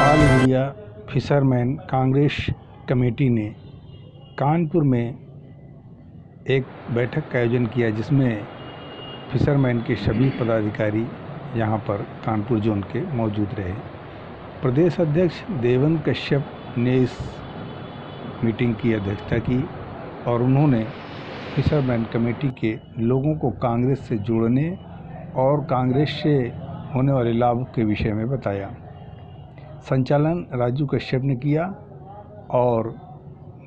All India fisherman Congress committee ने कानपुर में एक बैठक का आयोजन किया, जिसमें फिशरमैन के सभी पदाधिकारी यहां पर कानपुर जोन के मौजूद रहे। प्रदेश अध्यक्ष देवेंद्र कश्यप ने इस मीटिंग की अध्यक्षता की और उन्होंने फिशरमैन कमेटी के लोगों को कांग्रेस से जोड़ने और कांग्रेस से होने वाले लाभ के विषय में बताया। संचालन राजू कश्यप ने किया और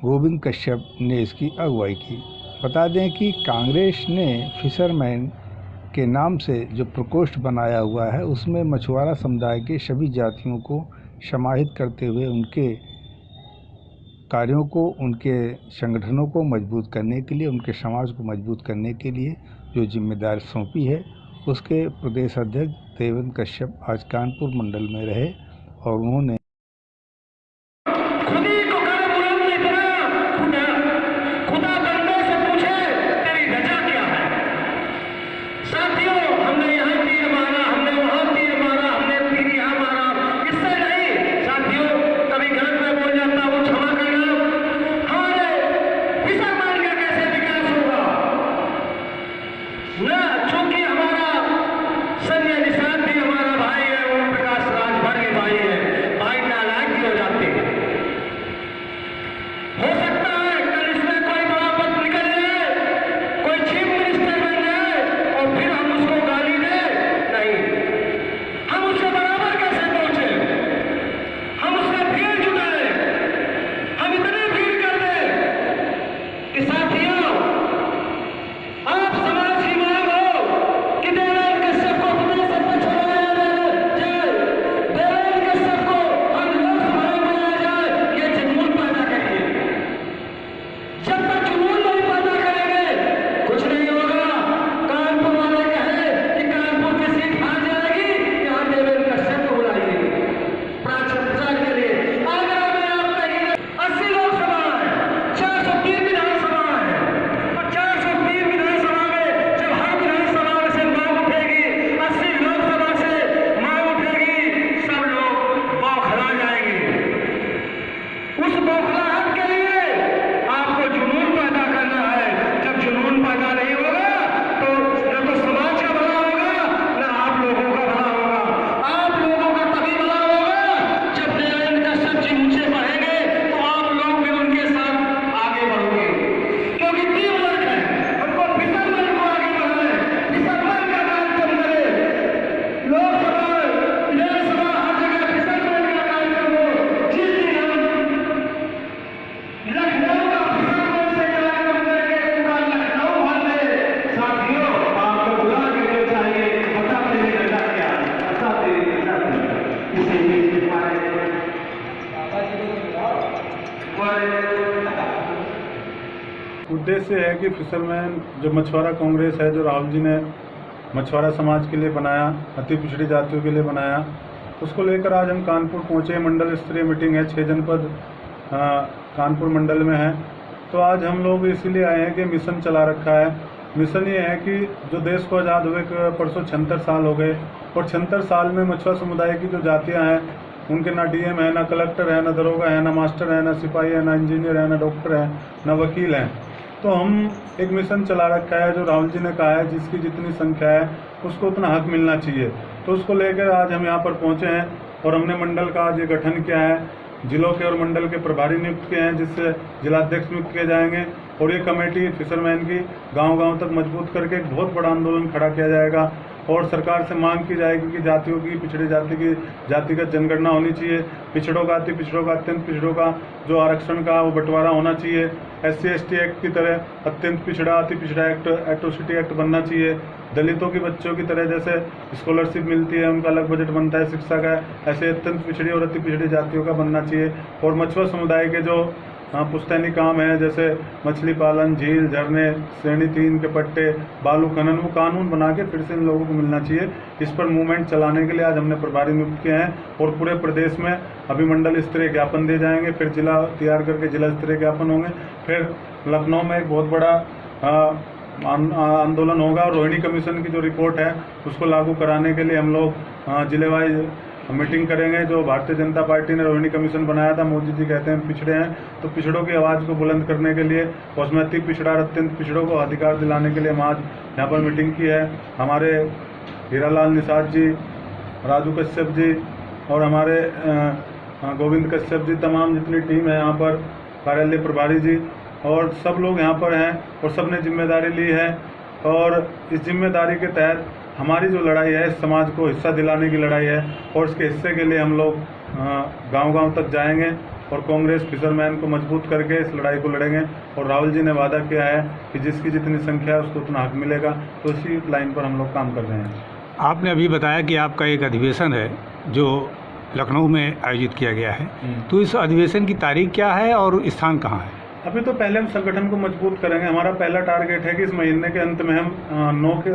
गोविंद कश्यप ने इसकी अगुवाई की। बता दें कि कांग्रेस ने फिशरमैन के नाम से जो प्रकोष्ठ बनाया हुआ है, उसमें मछुआरा समुदाय के सभी जातियों को समाहित करते हुए उनके कार्यों को, उनके संगठनों को मजबूत करने के लिए, उनके समाज को मजबूत करने के लिए जो जिम्मेदारी सौंपी है, उसके प्रदेश अध्यक्ष देवेंद्र कश्यप आज कानपुर मंडल में रहे और उन्होंने उद्देश्य है कि फिशरमैन जो मछुआरा कांग्रेस है, जो राहुल जी ने मछुआरा समाज के लिए बनाया, अति पिछड़ी जातियों के लिए बनाया, उसको लेकर आज हम कानपुर पहुँचे। मंडल स्तरीय मीटिंग है, 6 जनपद कानपुर मंडल में है। तो आज हम लोग इसीलिए आए हैं कि मिशन चला रखा है। मिशन ये है कि जो देश को आज़ाद हुए परसों 76 साल हो गए और 76 साल में मछुआरा समुदाय की जो जातियाँ हैं, उनके ना डीएम है, ना कलेक्टर है, ना दरोगा है, ना मास्टर है, ना सिपाही है, ना इंजीनियर है, ना डॉक्टर है, ना वकील हैं। तो हम एक मिशन चला रखा है, जो राहुल जी ने कहा है जिसकी जितनी संख्या है उसको उतना हक मिलना चाहिए। तो उसको लेकर आज हम यहाँ पर पहुँचे हैं और हमने मंडल का आज ये गठन किया है। जिलों के और मंडल के प्रभारी नियुक्त किए हैं, जिससे जिलाध्यक्ष नियुक्त किए जाएंगे और ये कमेटी फिशरमैन की गांव-गांव तक मजबूत करके एक बहुत बड़ा आंदोलन खड़ा किया जाएगा और सरकार से मांग की जाएगी कि जातियों की, पिछड़ी जाति की जातिगत जनगणना होनी चाहिए। पिछड़ों का, अति पिछड़ों का, अत्यंत पिछड़ों का जो आरक्षण का वो बंटवारा होना चाहिए। SC/ST एक्ट की तरह अत्यंत पिछड़ा, अति पिछड़ा एक्ट, एट्रोसिटी एक्ट बनना चाहिए। दलितों के बच्चों की तरह जैसे स्कॉलरशिप मिलती है, उनका अलग बजट बनता है शिक्षा का, ऐसे अत्यंत पिछड़ी और अति पिछड़ी जातियों का बनना चाहिए। और मछुआ समुदाय के जो पुश्तैनी काम है, जैसे मछली पालन, झील, झरने, श्रेणी 3 के पट्टे, बालू खनन, वो कानून बना के फिर से इन लोगों को मिलना चाहिए। इस पर मूवमेंट चलाने के लिए आज हमने प्रभारी नियुक्त किए हैं और पूरे प्रदेश में अभी मंडल स्तरीय ज्ञापन दिए जाएंगे, फिर जिला तैयार करके जिला स्तरीय ज्ञापन होंगे, फिर लखनऊ में एक बहुत बड़ा आंदोलन होगा और रोहिणी कमीशन की जो रिपोर्ट है उसको लागू कराने के लिए हम लोग जिले वाइज मीटिंग करेंगे। जो भारतीय जनता पार्टी ने रोहिणी कमीशन बनाया था, मोदी जी कहते हैं पिछड़े हैं, तो पिछड़ों की आवाज़ को बुलंद करने के लिए, उसमें अति पिछड़ा और अत्यंत पिछड़ों को अधिकार दिलाने के लिए हम आज यहाँ पर मीटिंग की है। हमारे हीरालाल निषाद जी, राजू कश्यप जी और हमारे गोविंद कश्यप जी, तमाम जितनी टीम है यहाँ पर, कार्यालय प्रभारी जी और सब लोग यहाँ पर हैं और सब ने जिम्मेदारी ली है। और इस जिम्मेदारी के तहत हमारी जो लड़ाई है, इस समाज को हिस्सा दिलाने की लड़ाई है और इसके हिस्से के लिए हम लोग गांव-गांव तक जाएंगे और कांग्रेस फिशरमैन को मजबूत करके इस लड़ाई को लड़ेंगे। और राहुल जी ने वादा किया है कि जिसकी जितनी संख्या है उसको उतना हक मिलेगा, तो इसी लाइन पर हम लोग काम कर रहे हैं। आपने अभी बताया कि आपका एक अधिवेशन है जो लखनऊ में आयोजित किया गया है, तो इस अधिवेशन की तारीख क्या है और स्थान कहाँ है? अभी तो पहले हम संगठन को मजबूत करेंगे। हमारा पहला टारगेट है कि इस महीने के अंत में हम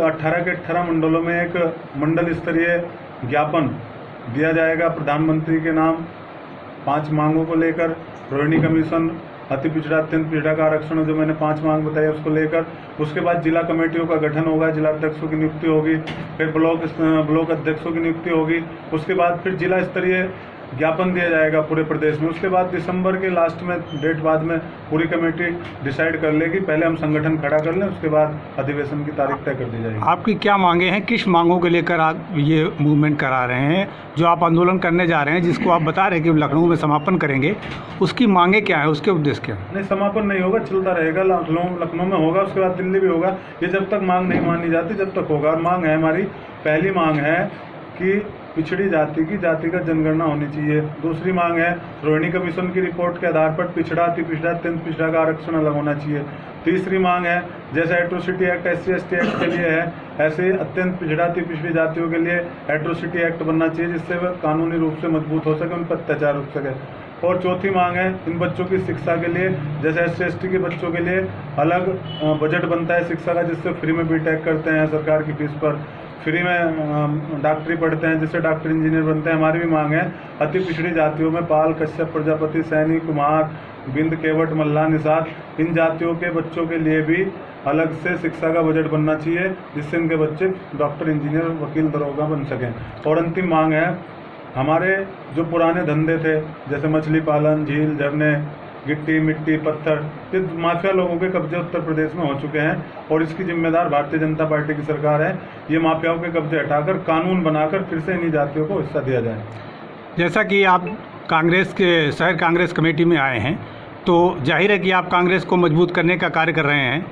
18 के 18 मंडलों में एक मंडल स्तरीय ज्ञापन दिया जाएगा प्रधानमंत्री के नाम 5 मांगों को लेकर। रोहिणी कमीशन, अति पिछड़ा अत्यंत पिछड़ा का आरक्षण, जो मैंने 5 मांग बताई उसको लेकर। उसके बाद जिला कमेटियों का गठन होगा, जिला अध्यक्षों की नियुक्ति होगी, फिर ब्लॉक अध्यक्षों की नियुक्ति होगी। उसके बाद फिर जिला स्तरीय ज्ञापन दिया जाएगा पूरे प्रदेश में। उसके बाद दिसंबर के लास्ट में डेट बाद में पूरी कमेटी डिसाइड कर लेगी। पहले हम संगठन खड़ा कर लें, उसके बाद अधिवेशन की तारीख तय कर दी जाएगी। आपकी क्या मांगे हैं, किस मांगों को लेकर आप ये मूवमेंट करा रहे हैं, जो आप आंदोलन करने जा रहे हैं, जिसको आप बता रहे हैं कि लखनऊ में समापन करेंगे, उसकी मांगे क्या है, उसके उद्देश्य क्या है? नहीं, समापन नहीं होगा, चलता रहेगा। लखनऊ में होगा, उसके बाद दिल्ली भी होगा। ये जब तक मांग नहीं मानी जाती जब तक होगा। मांग है, हमारी पहली मांग है कि पिछड़ी जाति की जातिगत जनगणना होनी चाहिए। दूसरी मांग है रोहिणी कमीशन की रिपोर्ट के आधार पर पिछड़ा, अति पिछड़ा, अत्यंत पिछड़ा का आरक्षण अलग होना चाहिए। तीसरी मांग है जैसे एट्रोसिटी एक्ट SC/ST एक्ट के लिए है, ऐसे अत्यंत पिछड़ा, अति पिछड़ी जातियों के लिए एट्रोसिटी एक्ट बनना चाहिए, जिससे वह कानूनी रूप से मजबूत हो सके, उन पर अत्याचार रुक सके। और चौथी मांग है इन बच्चों की शिक्षा के लिए, जैसे SC/ST के बच्चों के लिए अलग बजट बनता है शिक्षा का, जिससे फ्री में BTech करते हैं सरकार की फीस पर, फ्री में डॉक्टरी पढ़ते हैं, जिससे डॉक्टर इंजीनियर बनते हैं। हमारी भी मांग है अति पिछड़ी जातियों में पाल, कश्यप, प्रजापति, सैनी, कुमार, बिंद, केवट, मल्ला, निषाद, इन जातियों के बच्चों के लिए भी अलग से शिक्षा का बजट बनना चाहिए, जिससे इनके बच्चे डॉक्टर, इंजीनियर, वकील, दरोगा बन सकें। और अंतिम मांग है हमारे जो पुराने धंधे थे, जैसे मछली पालन, झील, झरने, गिट्टी, मिट्टी, पत्थर, ये माफिया लोगों के कब्जे उत्तर प्रदेश में हो चुके हैं और इसकी जिम्मेदार भारतीय जनता पार्टी की सरकार है। ये माफियाओं के कब्जे हटाकर कानून बनाकर फिर से इन्हीं जातियों को हिस्सा दिया जाए। जैसा कि आप कांग्रेस के शहर कांग्रेस कमेटी में आए हैं, तो जाहिर है कि आप कांग्रेस को मजबूत करने का कार्य कर रहे हैं।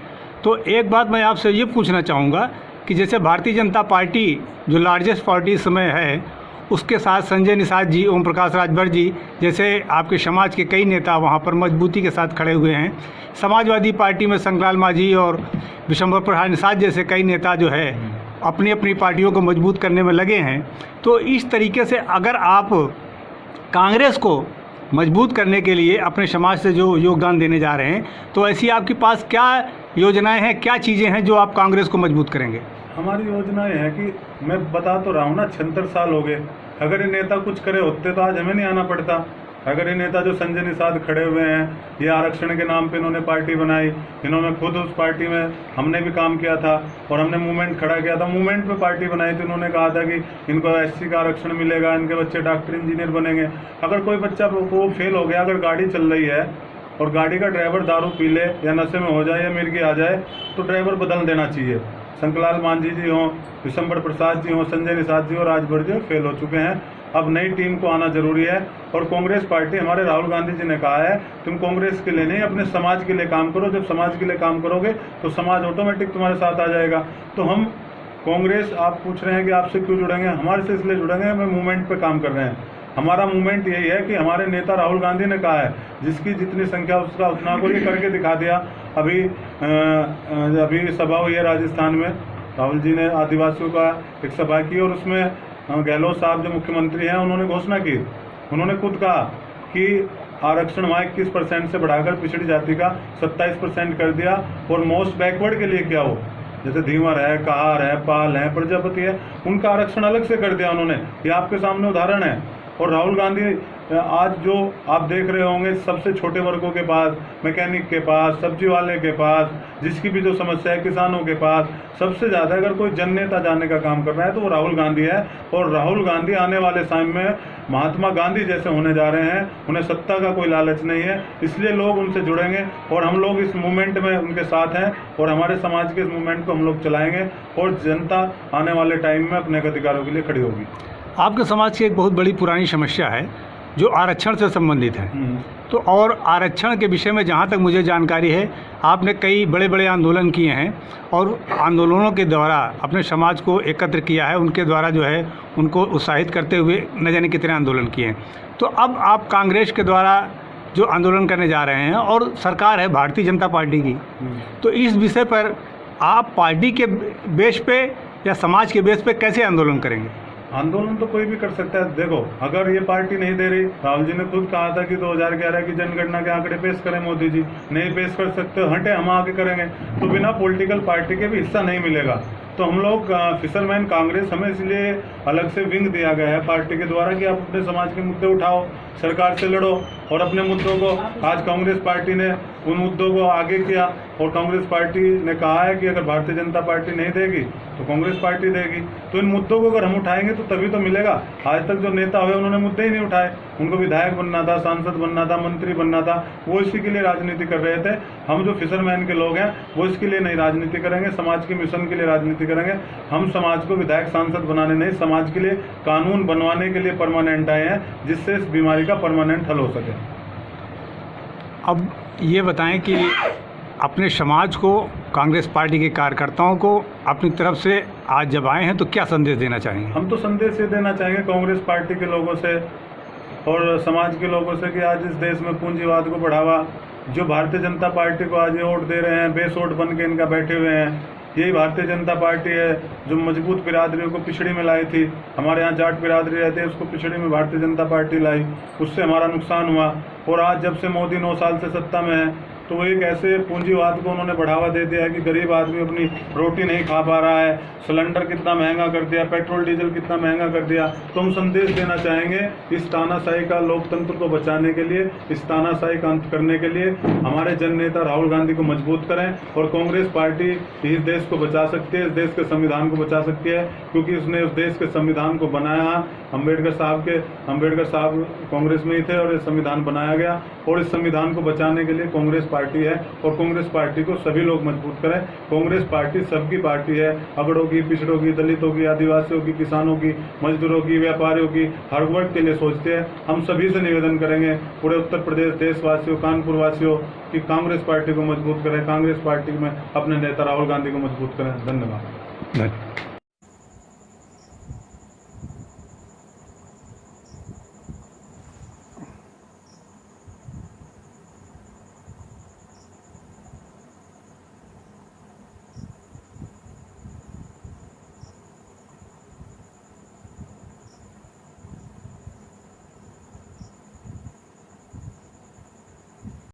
तो एक बात मैं आपसे ये पूछना चाहूँगा कि जैसे भारतीय जनता पार्टी जो लार्जेस्ट पार्टी इस समय है, उसके साथ संजय निषाद जी, ओम प्रकाश राजभर जी जैसे आपके समाज के कई नेता वहाँ पर मजबूती के साथ खड़े हुए हैं। समाजवादी पार्टी में शंकरलाल माझी और विशंबर प्रसाद निषाद जैसे कई नेता जो है अपनी अपनी पार्टियों को मजबूत करने में लगे हैं। तो इस तरीके से अगर आप कांग्रेस को मजबूत करने के लिए अपने समाज से जो योगदान देने जा रहे हैं, तो ऐसी आपके पास क्या योजनाएं हैं, क्या चीज़ें हैं जो आप कांग्रेस को मजबूत करेंगे? हमारी योजनाएं हैं कि मैं बता तो रहा हूँ ना, 76 साल हो गए। अगर ये नेता कुछ करे होते तो आज हमें नहीं आना पड़ता। अगर ये नेता जो संजय निषाद खड़े हुए हैं, ये आरक्षण के नाम पे इन्होंने पार्टी बनाई, इन्होंने खुद उस पार्टी में हमने भी काम किया था और हमने मूवमेंट खड़ा किया था। मूवमेंट में पार्टी बनाई थी, इन्होंने कहा था कि इनको SC का आरक्षण मिलेगा, इनके बच्चे डॉक्टर, इंजीनियर बनेंगे। अगर कोई बच्चा वो फेल हो गया, अगर गाड़ी चल रही है और गाड़ी का ड्राइवर दारू पी ले या नशे में हो जाए या मिर्गी आ जाए, तो ड्राइवर बदल देना चाहिए। शंकरलाल माझी जी हों, विशंबर प्रसाद जी हों, संजय निषाद जी और राजभर जी फेल हो चुके हैं। अब नई टीम को आना जरूरी है। और कांग्रेस पार्टी, हमारे राहुल गांधी जी ने कहा है तुम कांग्रेस के लिए नहीं अपने समाज के लिए काम करो। जब समाज के लिए काम करोगे तो समाज ऑटोमेटिक तुम्हारे साथ आ जाएगा। तो हम कांग्रेस, आप पूछ रहे हैं कि आपसे क्यों जुड़ेंगे, हमारे से इसलिए जुड़ेंगे, हम मूवमेंट पे काम कर रहे हैं। हमारा मूवमेंट यही है कि हमारे नेता राहुल गांधी ने कहा है जिसकी जितनी संख्या उसका उतना को ये करके दिखा दिया। अभी सभा हुई है राजस्थान में, राहुल जी ने आदिवासियों का एक सभा की और उसमें गहलोत साहब जो मुख्यमंत्री हैं उन्होंने घोषणा की, उन्होंने खुद कहा कि आरक्षण वहाँ 21% से बढ़ाकर पिछड़ी जाति का 27% कर दिया। और मोस्ट बैकवर्ड के लिए क्या हो, जैसे धीवर है, कहार है, पाल है, प्रजापति है, उनका आरक्षण अलग से कर दिया उन्होंने। ये आपके सामने उदाहरण है। और राहुल गांधी आज जो आप देख रहे होंगे सबसे छोटे वर्गों के पास, मैकेनिक के पास, सब्जी वाले के पास, जिसकी भी जो समस्या है किसानों के पास, सबसे ज़्यादा अगर कोई जन नेता जाने का काम कर रहा है तो वो राहुल गांधी है। और राहुल गांधी आने वाले टाइम में महात्मा गांधी जैसे होने जा रहे हैं। उन्हें सत्ता का कोई लालच नहीं है, इसलिए लोग उनसे जुड़ेंगे और हम लोग इस मूवमेंट में उनके साथ हैं और हमारे समाज के इस मूवमेंट को हम लोग चलाएंगे और जनता आने वाले टाइम में अपने अधिकारों के लिए खड़ी होगी। आपके समाज की एक बहुत बड़ी पुरानी समस्या है जो आरक्षण से संबंधित है, तो और आरक्षण के विषय में जहाँ तक मुझे जानकारी है आपने कई बड़े बड़े आंदोलन किए हैं और आंदोलनों के द्वारा अपने समाज को एकत्र किया है, उनके द्वारा जो है उनको उत्साहित करते हुए न जाने कितने आंदोलन किए हैं। तो अब आप कांग्रेस के द्वारा जो आंदोलन करने जा रहे हैं और सरकार है भारतीय जनता पार्टी की, तो इस विषय पर आप पार्टी के बेस पे या समाज के बेस पे कैसे आंदोलन करेंगे? आंदोलन तो कोई भी कर सकता है। देखो, अगर ये पार्टी नहीं दे रही, राहुल जी ने खुद कहा था कि 2011 की जनगणना के आंकड़े पेश करें, मोदी जी नहीं पेश कर सकते, हटे हम आगे करेंगे, तो बिना पॉलिटिकल पार्टी के भी हिस्सा नहीं मिलेगा। तो हम लोग फिशरमैन कांग्रेस, हमें इसलिए अलग से विंग दिया गया है पार्टी के द्वारा कि आप अपने समाज के मुद्दे उठाओ, सरकार से लड़ो और अपने मुद्दों को, आज कांग्रेस पार्टी ने उन मुद्दों को आगे किया और कांग्रेस पार्टी ने कहा है कि अगर भारतीय जनता पार्टी नहीं देगी तो कांग्रेस पार्टी देगी। तो इन मुद्दों को अगर हम उठाएंगे तो तभी तो मिलेगा। आज तक जो नेता हुए उन्होंने मुद्दे ही नहीं उठाए, उनको विधायक बनना था, सांसद बनना था, मंत्री बनना था, वो इसी के लिए राजनीति कर रहे थे। हम जो फिशरमैन के लोग हैं वो इसके लिए नहीं राजनीति करेंगे, समाज के मिशन के लिए राजनीति करेंगे। हम समाज को विधायक सांसद बनाने नहीं, समाज के लिए कानून बनवाने के लिए परमानेंट आए हैं, जिससे इस बीमारी का परमानेंट हल हो सके। अब ये बताएं कि अपने समाज को, कांग्रेस पार्टी के कार्यकर्ताओं को अपनी तरफ से आज जब आए हैं तो क्या संदेश देना चाहेंगे? हम तो संदेश ये देना चाहेंगे कांग्रेस पार्टी के लोगों से और समाज के लोगों से कि आज इस देश में पूंजीवाद को बढ़ावा, जो भारतीय जनता पार्टी को आज ये वोट दे रहे हैं, बेस वोट बन के इनका बैठे हुए हैं, यही भारतीय जनता पार्टी है जो मजबूत बिरादरियों को पिछड़ी में लाई थी। हमारे यहाँ जाट बिरादरी रहती है, उसको पिछड़ी में भारतीय जनता पार्टी लाई, उससे हमारा नुकसान हुआ। और आज जब से मोदी 9 साल से सत्ता में है तो वो एक ऐसे पूंजीवाद को उन्होंने बढ़ावा दे दिया है कि गरीब आदमी अपनी रोटी नहीं खा पा रहा है, सिलेंडर कितना महंगा कर दिया, पेट्रोल डीजल कितना महंगा कर दिया। तो हम संदेश देना चाहेंगे इस तानाशाही का, लोकतंत्र को बचाने के लिए, इस तानाशाही का अंत करने के लिए हमारे जन नेता राहुल गांधी को मजबूत करें और कांग्रेस पार्टी इस देश को बचा सकती है, इस देश के संविधान को बचा सकती है, क्योंकि उसने उस देश के संविधान को बनाया। अम्बेडकर साहब कांग्रेस में ही थे और ये संविधान बनाया गया और इस संविधान को बचाने के लिए कांग्रेस पार्टी है और कांग्रेस पार्टी को सभी लोग मजबूत करें। कांग्रेस पार्टी सबकी पार्टी है, अगड़ों की, पिछड़ों की, दलितों की, आदिवासियों की, किसानों की, मजदूरों की, व्यापारियों की, हर वर्ग के लिए सोचते हैं। हम सभी से निवेदन करेंगे, पूरे उत्तर प्रदेश देशवासियों, कानपुर वासियों, कि कांग्रेस पार्टी को मजबूत करें, कांग्रेस पार्टी में अपने नेता राहुल गांधी को मजबूत करें। धन्यवाद।